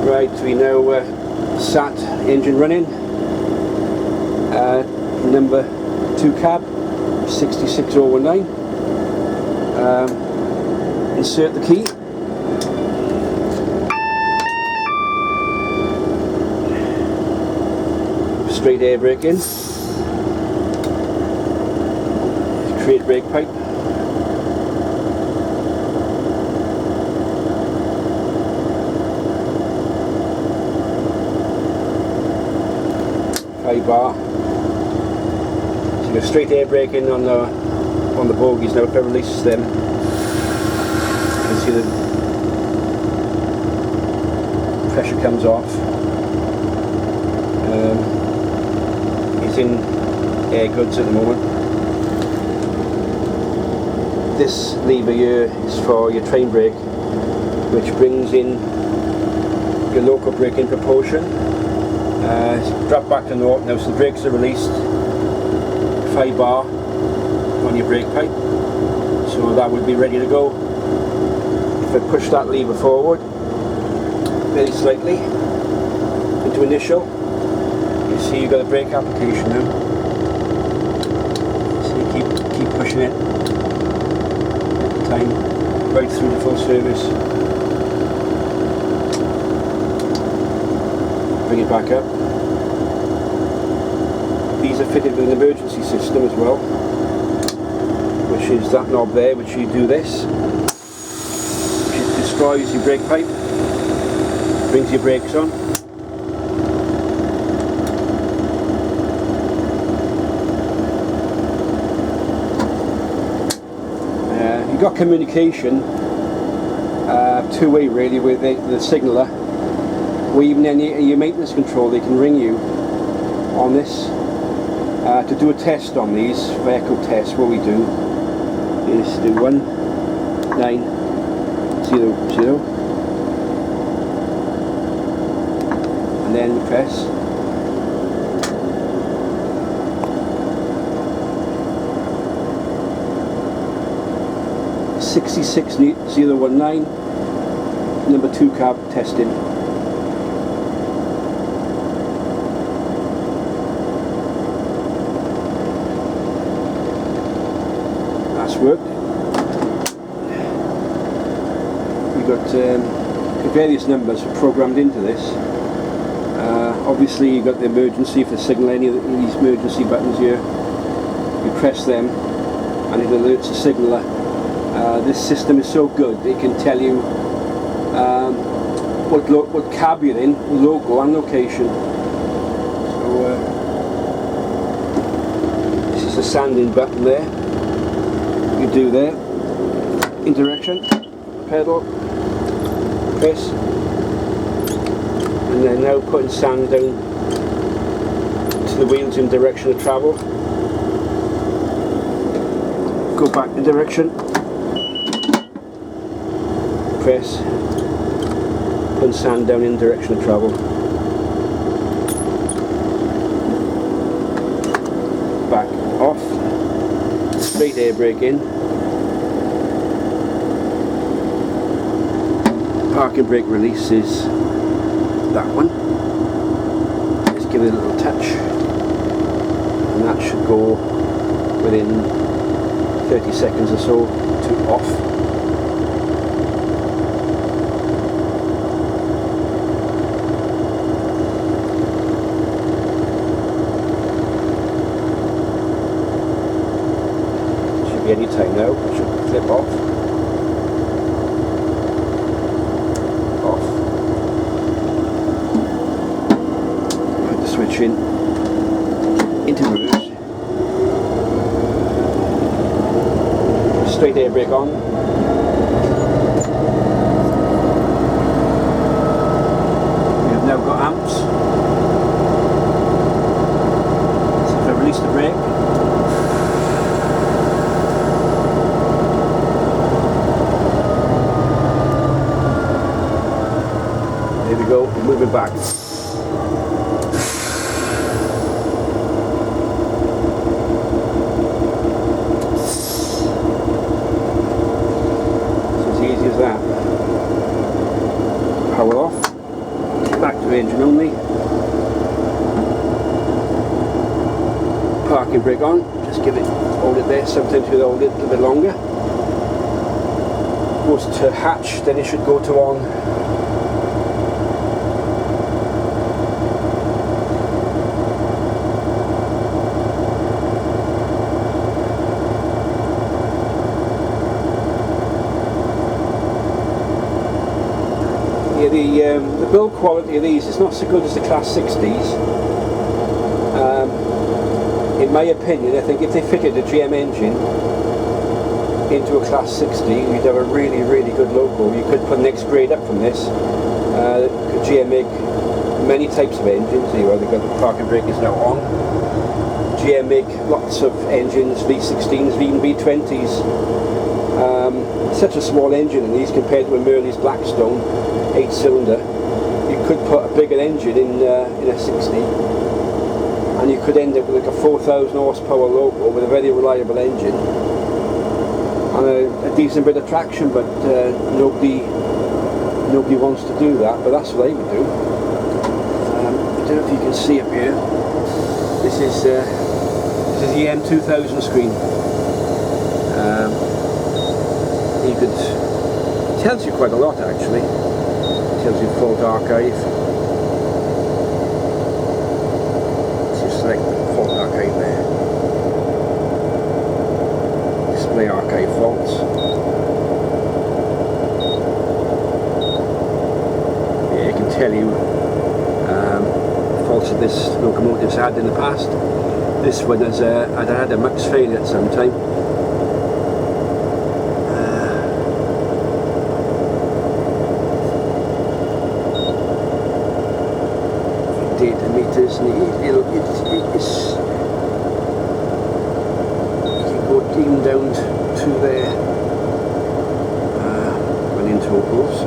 Right, we now sat engine running, number 2 cab, 66019. Insert the key. Straight air brake in. Create brake pipe. Bar. So you go straight air brake in on the bogies now. If I release them, you can see the pressure comes off. He's in air goods at the moment. This lever here is for your train brake, which brings in your local brake in proportion. Drop back to naught now, so the brakes are released. 5 bar on your brake pipe, so that would be ready to go. If I push that lever forward very slightly into initial, you see you've got a brake application now. So you keep pushing it time right through the full service. Bring it back up. These are fitted with an emergency system as well, which is that knob there, which you do this, which destroys your brake pipe, brings your brakes on. You've got communication two-way really with the signaller, or even any your maintenance control. They can ring you on this. To do a test on these, vehicle test, what we do is do 1900 and then press (66.019), number 2 cab testing. Worked. You've got various numbers programmed into this. Obviously you've got the emergency for signal, any of these emergency buttons here. You press them and it alerts the signaller. This system is so good, it can tell you what cab you're in, logo and location. So this is the sanding button there. You do there, in direction, pedal, press, and then now putting sand down to the wheels in direction of travel. Go back in direction, press, putting sand down in direction of travel. Back off. Straight air brake in. Parking brake release is that one. Just give it a little touch and that should go within 30 seconds or so to off. Any time now, it should flip off. Put the switch in, into reverse. Straight air brake on. We have now got amps. So if I release the brake, there we go, we're moving back. It's as easy as that. Power off. back to engine only. Parking brake on, just give it, hold it there, sometimes you hold it a little bit longer. Goes to hatch, then it should go to on. Yeah, the build quality of these is not so good as the Class 60s. In my opinion, I think if they fitted a GM engine into a Class 60, you'd have a really, really good loco. You could put the next grade up from this. GM make many types of engines. Here, they've got the parking brake is now on. GM make lots of engines, V16s, even V20s. Such a small engine in these compared to a Merley's Blackstone 8-cylinder. You could put a bigger engine in a 60, and you could end up with like a 4,000 horsepower loco with a very reliable engine and a decent bit of traction, but nobody wants to do that. But that's what I would do. I don't know if you can see up here. This is the M2000 screen. You could, it tells you quite a lot actually. It tells you fault archive. So you select the fault archive there. Display archive faults. Yeah, it can tell you faults that this locomotive's had in the past. This one has had a max failure at some time. Data meters, and you can go even down to there. Running totals.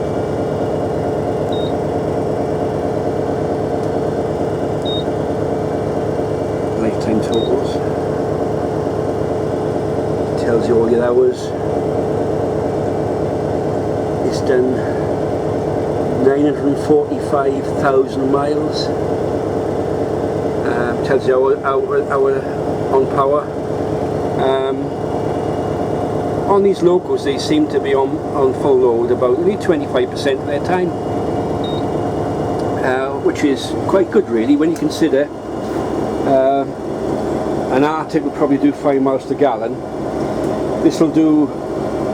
Lifetime totals. It tells you all your hours. It's done 945,000 miles. Tells you our on power. On these locos, they seem to be on full load about only 25% of their time, which is quite good really when you consider an Arctic will probably do 5 miles to gallon. This will do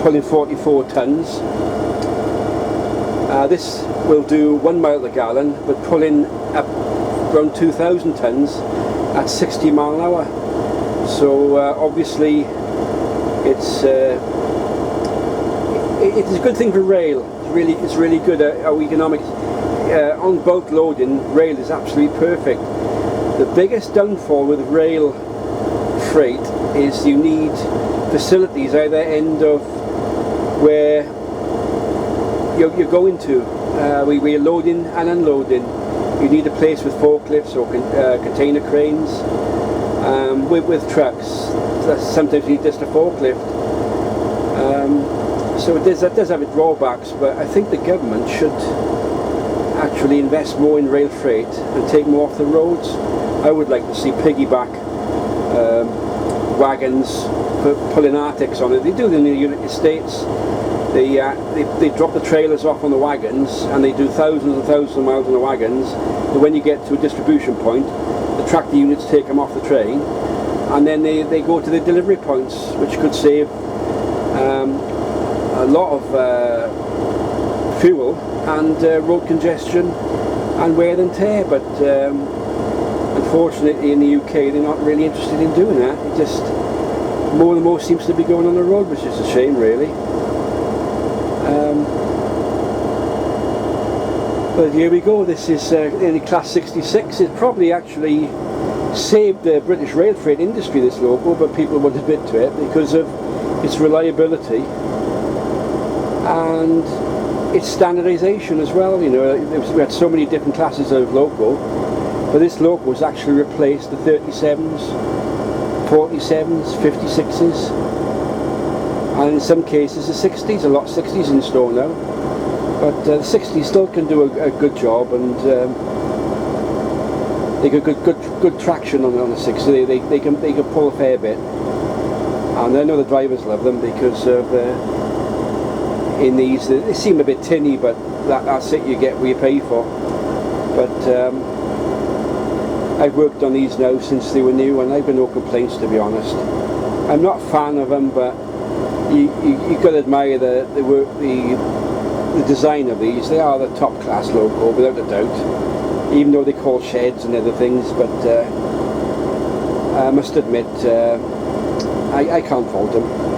pulling 44 tons. This will do 1 mile to gallon, but pulling up around 2,000 tons at 60 mile an hour. So obviously it's a good thing for rail. It's really good how economic. On bulk loading, rail is absolutely perfect. The biggest downfall with rail freight is you need facilities either end of where you're going to, where you're loading and unloading. You need a place with forklifts or container cranes. With trucks, sometimes you need just a forklift. So that does have its drawbacks, but I think the government should actually invest more in rail freight and take more off the roads. I would like to see piggyback wagons pulling Arctics on it. They do it in the United States. They drop the trailers off on the wagons and they do thousands and thousands of miles on the wagons. But when you get to a distribution point, the tractor units take them off the train and then they go to the delivery points, which could save a lot of fuel and road congestion and wear and tear. But unfortunately in the UK they're not really interested in doing that. It just more and more seems to be going on the road, which is a shame really. But here we go. This is in the Class 66. It probably actually saved the British rail freight industry, this loco, but people won't admit to it because of its reliability and its standardisation as well. You know, we had so many different classes of loco, but this loco has actually replaced the 37s, 47s, 56s, and in some cases the 60s. A lot of 60s in store now. But the 60 still can do a good job, and they got good traction on the 60. They can pull a fair bit, and I know the drivers love them because of in these they seem a bit tinny, but that's it. You get what you pay for. But I've worked on these now since they were new, and I've got no complaints, to be honest. I'm not a fan of them, but you've got to admire the work, the design of these. They are the top class loco, without a doubt, even though they call sheds and other things. But I must admit, I can't fault them.